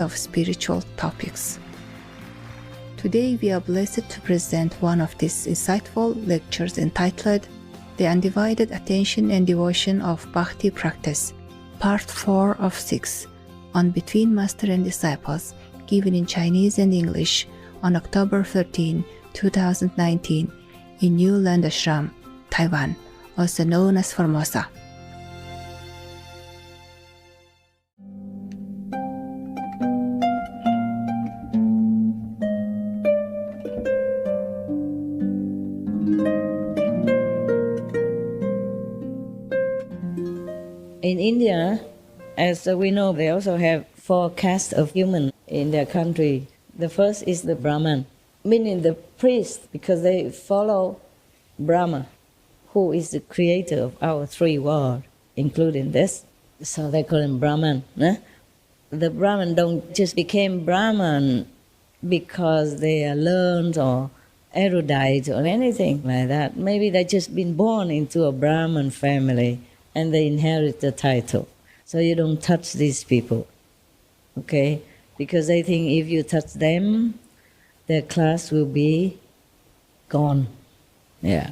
of spiritual topics. Today we are blessed to present one of these insightful lectures entitled The Undivided Attention and Devotion of Bhakti Practice, Part 4 of 6, on Between Master and Disciples, given in Chinese and English on October 13, 2019 in New Land Ashram, Taiwan, also known as Formosa. In India, as we know, they also have 4 castes of human in their country. The first is the Brahman, meaning the priest, because they follow Brahma, who is the creator of our 3 worlds, including this. So they call him Brahman. The Brahman don't just become Brahman because they are learned or erudite or anything like that. Maybe they just been born into a Brahman family and they inherit the title. So you don't touch these people, okay? Because they think if you touch them, their class will be gone. Yeah.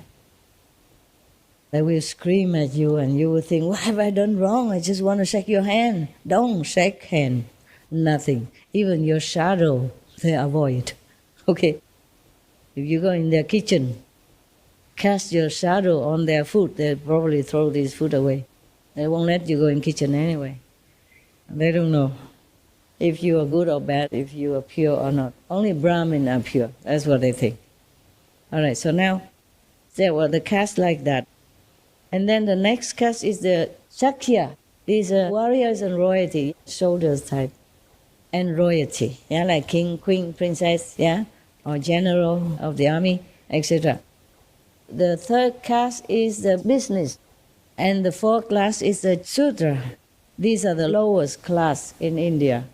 They will scream at you and you will think, what have I done wrong? I just want to shake your hand. Don't shake hand. Nothing. Even your shadow, they avoid. Okay? If you go in their kitchen, cast your shadow on their food, they'll probably throw this food away. They won't let you go in kitchen anyway. They don't know if you are good or bad, if you are pure or not. Only Brahmin are pure. That's what they think. All right, so now there were the caste like that. And then the next caste is the Shakya. These are warriors and royalty, soldiers type, and royalty, yeah, like king, queen, princess, yeah, or general of the army, etc. The third caste is the business, and the 4th class is the Shudra. These are the lowest class in India,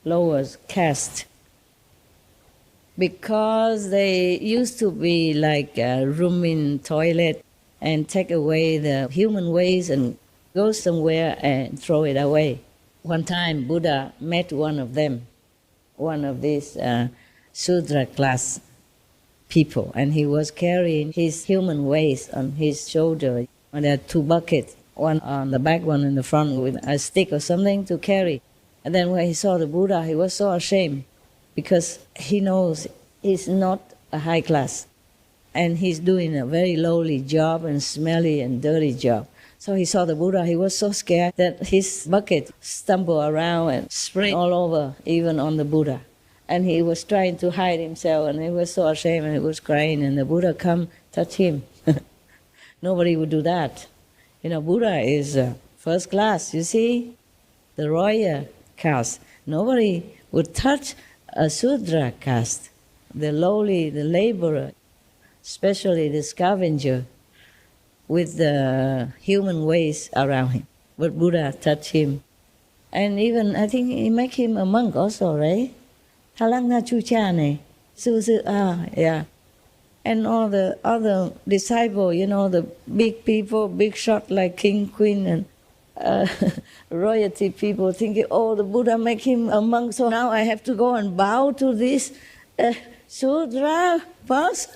lowest caste. Because they used to be like a room in toilet and take away the human waste and go somewhere and throw it away. One time Buddha met one of them, one of these Shudra class people, and he was carrying his human waste on his shoulder. And there are 2 buckets, one on the back, one in the front, with a stick or something to carry. And then when he saw the Buddha, he was so ashamed because he knows he's not a high class and he's doing a very lowly job and smelly and dirty job. So he saw the Buddha, he was so scared that his bucket stumbled around and sprayed all over, even on the Buddha. And he was trying to hide himself, and he was so ashamed, and he was crying, and the Buddha come touch him. Nobody would do that. You know, Buddha is first class, you see, the royal caste. Nobody would touch a Shudra caste, the lowly, the laborer, especially the scavenger, with the human waste around him. But Buddha touched him. And even, I think he make him a monk also, right? Yeah. And all the other disciples, you know, the big people, big shot like king, queen, and royalty people thinking, oh, the Buddha make him a monk, so now I have to go and bow to this Shudra person.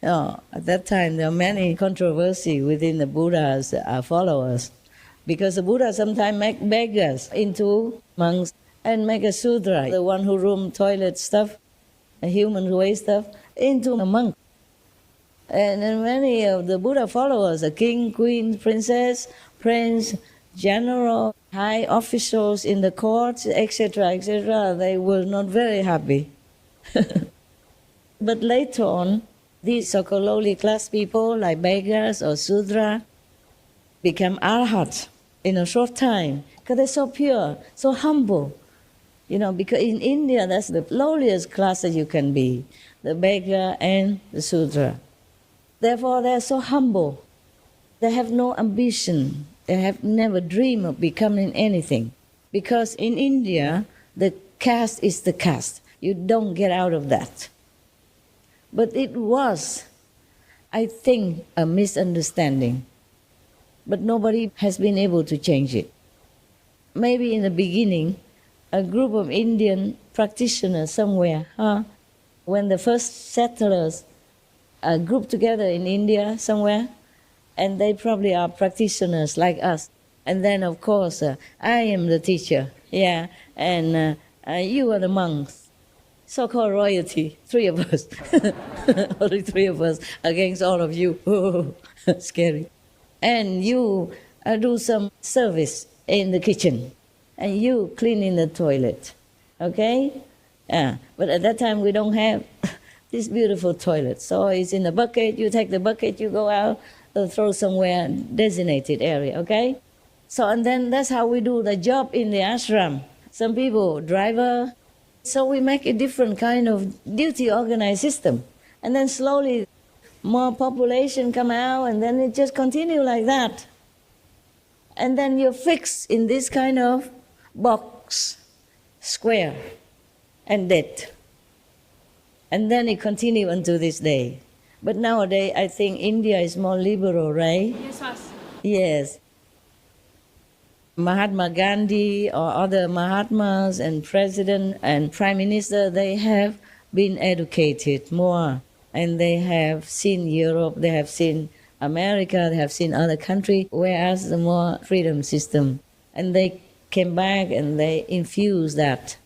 Oh, at that time, there are many controversy within the Buddha's followers, because the Buddha sometimes make beggars into monks and make a Shudra, the one who room toilet stuff, a human waste stuff, into a monk. And then many of the Buddha followers, a king, queen, princess, prince, general, high officials in the courts, etc., they were not very happy. But later on, these so-called lowly class people, like beggars or Shudra, become arhats in a short time, because they're so pure, so humble. You know, because in India, that's the lowliest class that you can be, the beggar and the Shudra. Therefore, they're so humble. They have no ambition. They have never dreamed of becoming anything. Because in India, the caste is the caste. You don't get out of that. But it was, I think, a misunderstanding. But nobody has been able to change it. Maybe in the beginning, a group of Indian practitioners somewhere, when the first settlers grouped together in India somewhere, and they probably are practitioners like us. And then, of course, I am the teacher, and you are the monks, so-called royalty, 3 of us, only 3 of us against all of you. Scary. And you do some service in the kitchen, and you clean in the toilet, okay? But at that time we don't have this beautiful toilet, so it's in the bucket. You take the bucket, you go out, throw somewhere designated area, okay? So and then that's how we do the job in the ashram. Some people driver, so we make a different kind of duty organized system, and then slowly more population come out, and then it just continue like that. And then you're fixed in this kind of box, square, and dead. And then it continue until this day. But nowadays, I think India is more liberal, right? Yes, Master. Yes. Mahatma Gandhi or other Mahatmas and President and Prime Minister, they have been educated more. And they have seen Europe, they have seen America, they have seen other countries, whereas the more freedom system. And they came back and they infused that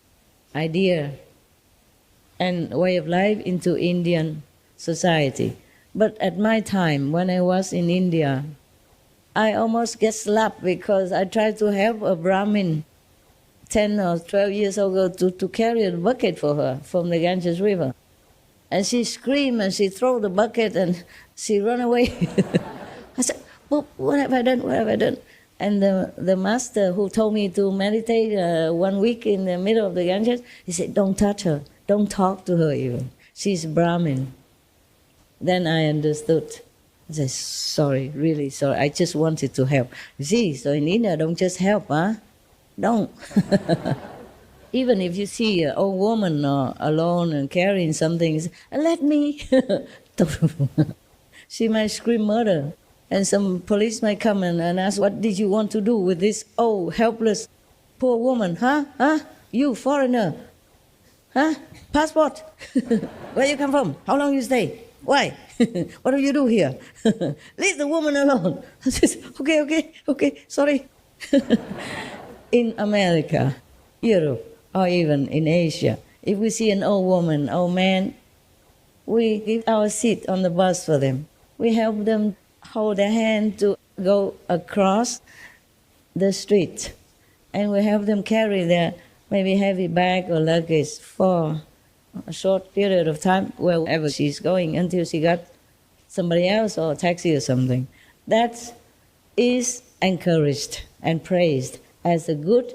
idea and way of life into Indian society. But at my time, when I was in India, I almost get slapped because I tried to help a Brahmin 10 or 12 years ago to carry a bucket for her from the Ganges River. And she screamed and she threw the bucket and she ran away. I said, well, what have I done? What have I done? And the master who told me to meditate 1 week in the middle of the Ganges, he said, don't touch her. Don't talk to her even. She's Brahmin. Then I understood. I said, sorry, really sorry. I just wanted to help. You see, so in India, don't just help, Don't. Even if you see an old woman alone and carrying something, let me. She might scream murder. And some police might come and ask, what did you want to do with this old, helpless, poor woman? You, foreigner. Passport. Where you come from? How long you stay? Why? What do you do here? Leave the woman alone. I said, okay, sorry. In America, Europe, or even in Asia, if we see an old woman, old man, we give our seat on the bus for them. We help them hold their hand to go across the street. And we help them carry their maybe heavy bag or luggage for a short period of time, wherever she's going, until she got somebody else or a taxi or something. That is encouraged and praised as a good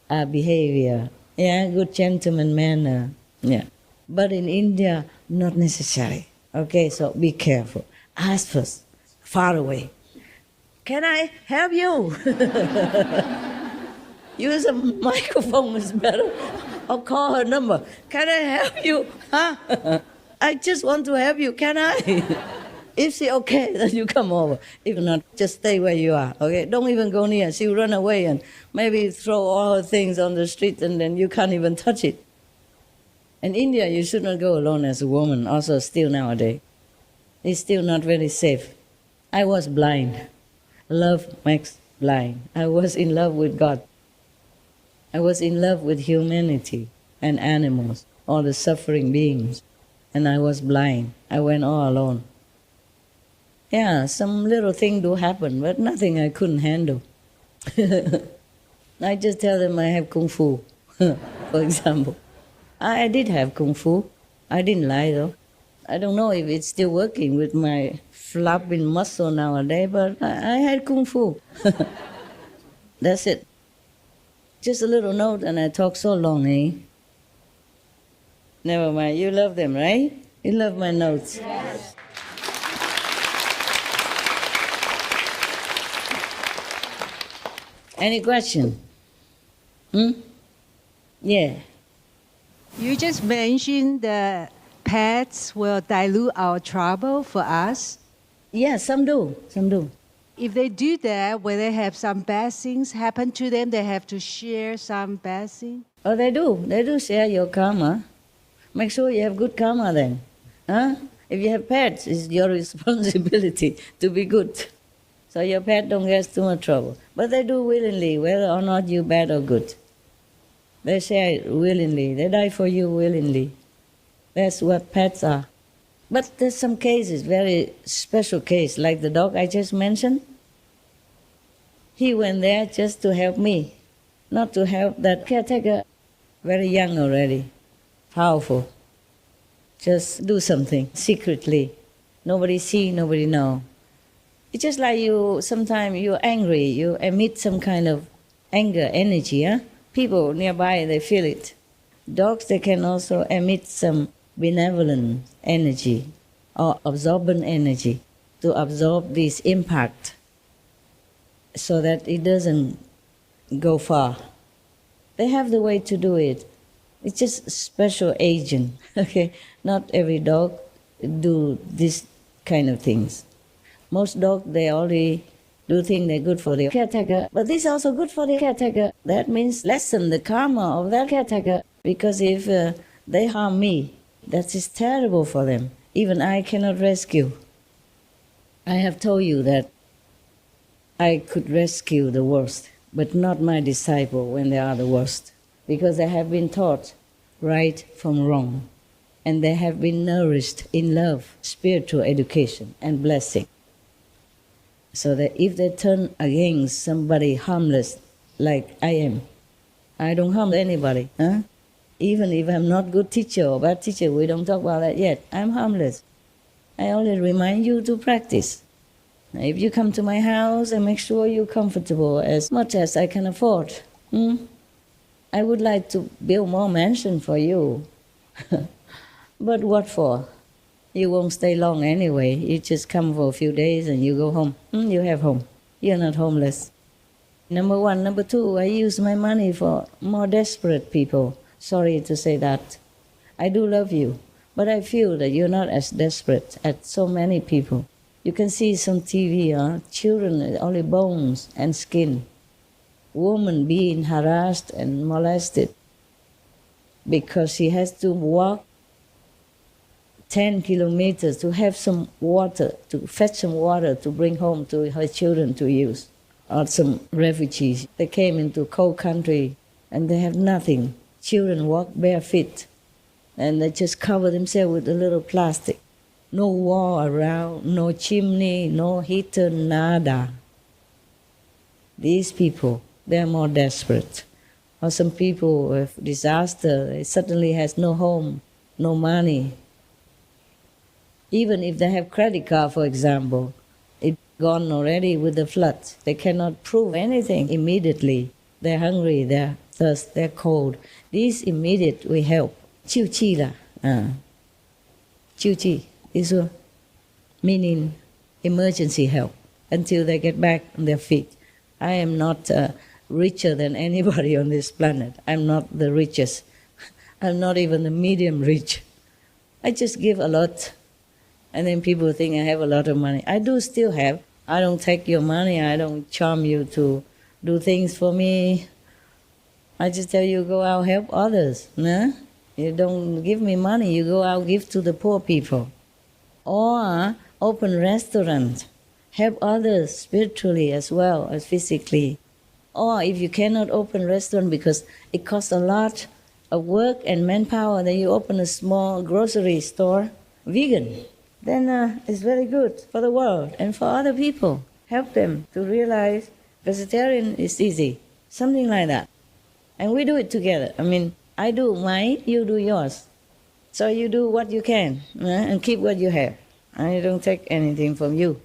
behavior, good gentleman manner. But in India, not necessary. Okay, so be careful. Ask first, far away. Can I help you? Use a microphone is better. Or call her number. Can I help you? I just want to help you. Can I? If she okay, then you come over. If not, just stay where you are. Okay? Don't even go near. She'll run away and maybe throw all her things on the street, and then you can't even touch it. In India, you should not go alone as a woman. Also, still nowadays, it's still not very safe. I was blind. Love makes blind. I was in love with God. I was in love with humanity and animals, all the suffering beings, and I was blind. I went all alone. Some little thing do happen, but nothing I couldn't handle. I just tell them I have Kung Fu, for example. I did have Kung Fu. I didn't lie though. I don't know if it's still working with my flapping muscle nowadays, but I had Kung Fu. That's it. Just a little note and I talk so long, Never mind, you love them, right? You love my notes. Yes. Any question? Yeah. You just mentioned that pets will dilute our trouble for us. Yeah, some do. if they do that, when they have some bad things happen to them, they have to share some bad thing? Oh, they do. They do share your karma. Make sure you have good karma then. Huh? If you have pets, it's your responsibility to be good. So your pet don't get too much trouble. But they do willingly, whether or not you bad or good. They share it willingly. They die for you willingly. That's what pets are. But there's some cases, very special case, like the dog I just mentioned. He went there just to help me, not to help that caretaker. Very young already, powerful. Just do something secretly. Nobody see, nobody know. It's just like sometimes you're angry, you emit some kind of anger, energy. Huh? People nearby, they feel it. Dogs, they can also emit some benevolent energy or absorbent energy to absorb this impact so that it doesn't go far. They have the way to do it. It's just a special agent, okay? Not every dog do this kind of things. Most dogs, they only do things they're good for the caretaker, but this is also good for the caretaker. That means lessen the karma of that caretaker, because if they harm me, that is terrible for them. Even I cannot rescue. I have told you that I could rescue the worst, but not my disciple when they are the worst, because they have been taught right from wrong, and they have been nourished in love, spiritual education, and blessing. So that if they turn against somebody harmless, like I am, I don't harm anybody. Huh? Even if I'm not good teacher or bad teacher, we don't talk about that yet. I'm harmless. I only remind you to practice. Now, if you come to my house, I make sure you're comfortable as much as I can afford. I would like to build more mansion for you. But what for? You won't stay long anyway. You just come for a few days and you go home. You have home. You're not homeless. Number one. Number two, I use my money for more desperate people. Sorry to say that. I do love you, but I feel that you're not as desperate as so many people. You can see some TV, children, only bones and skin. Woman being harassed and molested because she has to walk 10 kilometers to have some water, to fetch some water to bring home to her children to use. Or some refugees, they came into cold country and they have nothing. Children walk barefoot and they just cover themselves with a little plastic. No wall around, no chimney, no heater, nada. These people, they're more desperate. Or some people with disaster, they suddenly has no home, no money. Even if they have credit card, for example, it's gone already with the flood. They cannot prove anything immediately. They're hungry, they're thirsty, they're cold. These immediate we help. Chiu chi la. Chiu chi is meaning emergency help until they get back on their feet. I am not richer than anybody on this planet. I'm not the richest. I'm not even the medium rich. I just give a lot. And then people think I have a lot of money. I do still have. I don't take your money. I don't charm you to do things for me. I just tell you, go out, help others. Nah? You don't give me money. You go out, give to the poor people. Or open restaurant. Help others spiritually as well as physically. Or if you cannot open restaurant because it costs a lot of work and manpower, then you open a small grocery store, vegan. Then it's very good for the world and for other people. Help them to realize vegetarian is easy, something like that. And we do it together. I mean, I do mine, you do yours. So you do what you can and keep what you have. I don't take anything from you.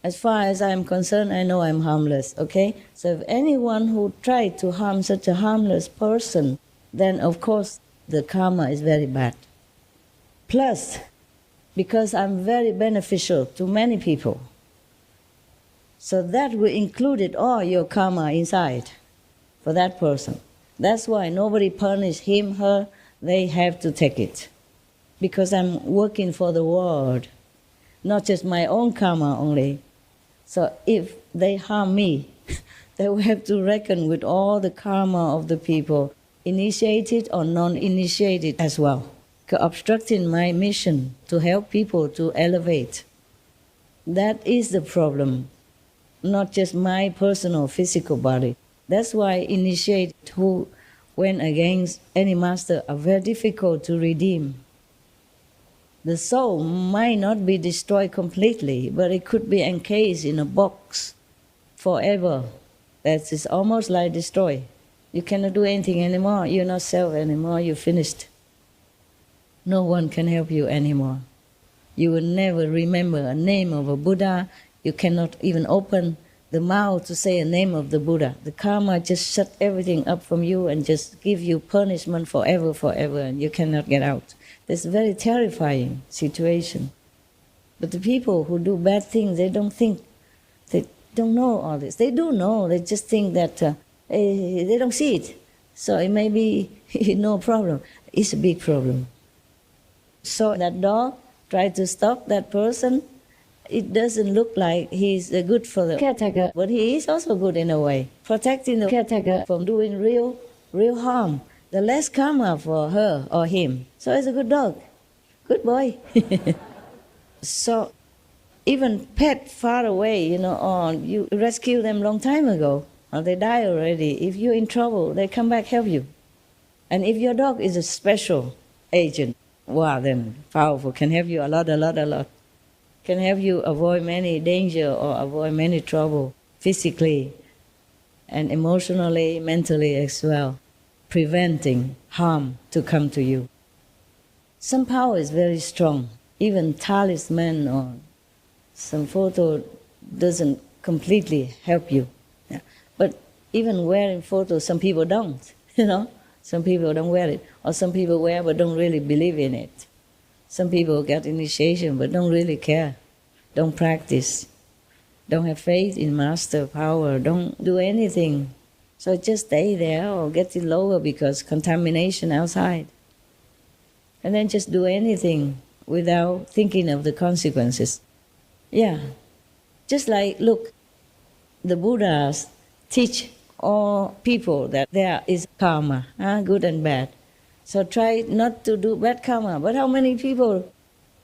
As far as I'm concerned, I know I'm harmless, okay? So if anyone who tried to harm such a harmless person, then of course the karma is very bad. Plus, because I'm very beneficial to many people. So that will include all your karma inside for that person. That's why nobody punish him, her, they have to take it. Because I'm working for the world, not just my own karma only. So if they harm me, they will have to reckon with all the karma of the people, initiated or non-initiated as well, obstructing my mission to help people to elevate. That is the problem, not just my personal physical body. That's why initiates who went against any master are very difficult to redeem. The soul might not be destroyed completely, but it could be encased in a box forever. That is almost like destroyed. You cannot do anything anymore. You're not self anymore. You're finished. No one can help you anymore. You will never remember a name of a Buddha. You cannot even open the mouth to say a name of the Buddha. The karma just shut everything up from you and just give you punishment forever, and you cannot get out. It's a very terrifying situation. But the people who do bad things, they don't think, they don't know all this. They do know, they just think that they don't see it. So it may be no problem. It's a big problem. So that dog tried to stop that person. It doesn't look like he's good for the caretaker, but he is also good in a way, protecting the caretaker from doing real harm. The less karma for her or him. So it's a good dog, good boy. So even pet far away, or you rescue them long time ago, or they die already. If you're in trouble, they come back help you. And if your dog is a special agent, wow, then powerful, can help you a lot. Can help you avoid many danger or avoid many trouble physically and emotionally, mentally as well, preventing harm to come to you. Some power is very strong. Even talisman or some photo doesn't completely help you. Yeah. But even wearing photos, some people don't, Some people don't wear it. Or some people wear but don't really believe in it. Some people get initiation but don't really care, don't practice, don't have faith in master power, don't do anything. So just stay there or get it lower because contamination outside. And then just do anything without thinking of the consequences. Yeah. Just like, look, the Buddhas teach all people that there is karma, good and bad. So try not to do bad karma. But how many people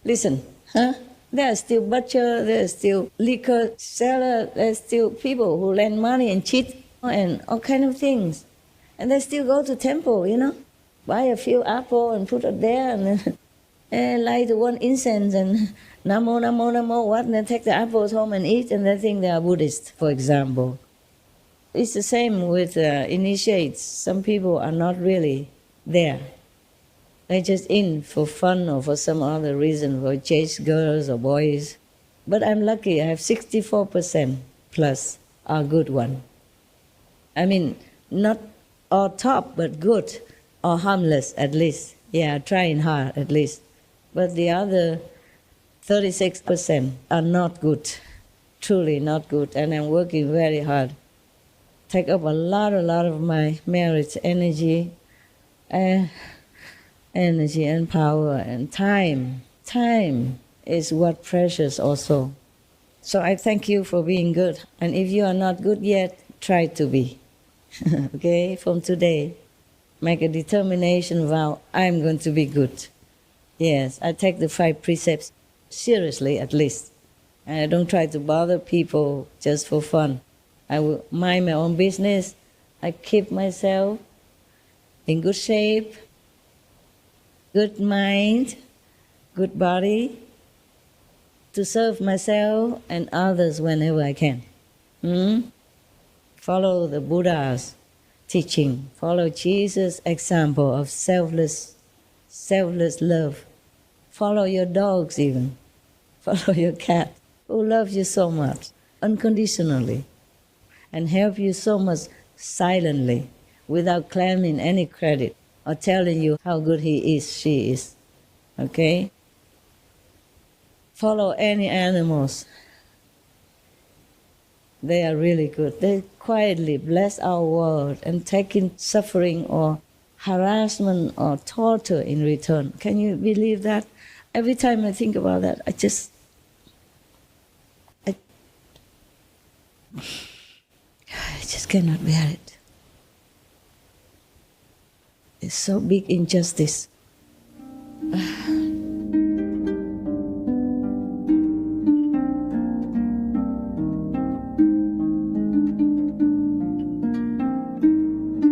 listen? There are still butcher, there are still liquor seller, there are still people who lend money and cheat and all kind of things. And they still go to temple, buy a few apple and put it there and then light one incense and namo, namo, namo, what? And then take the apples home and eat and they think they are Buddhist, for example. It's the same with initiates. Some people are not really there. They're just in for fun or for some other reason, for chase girls or boys. But I'm lucky, I have 64% plus are good one. I mean, not all top, but good or harmless at least. Yeah, trying hard at least. But the other 36% are not good, truly not good, and I'm working very hard. Take up a lot of my merit, energy and power and time. Time is what precious also. So I thank you for being good. And if you are not good yet, try to be. Okay, from today, make a determination vow, I'm going to be good. Yes, I take the 5 precepts seriously at least. And I don't try to bother people just for fun. I will mind my own business. I keep myself in good shape, good mind, good body, to serve myself and others whenever I can. Follow the Buddha's teaching. Follow Jesus' example of selfless love. Follow your dogs even. Follow your cat who loves you so much, unconditionally, and help you so much silently, without claiming any credit or telling you how good he is, she is. Okay? Follow any animals. They are really good. They quietly bless our world and taking suffering or harassment or torture in return. Can you believe that? I just cannot bear it. It's so big injustice.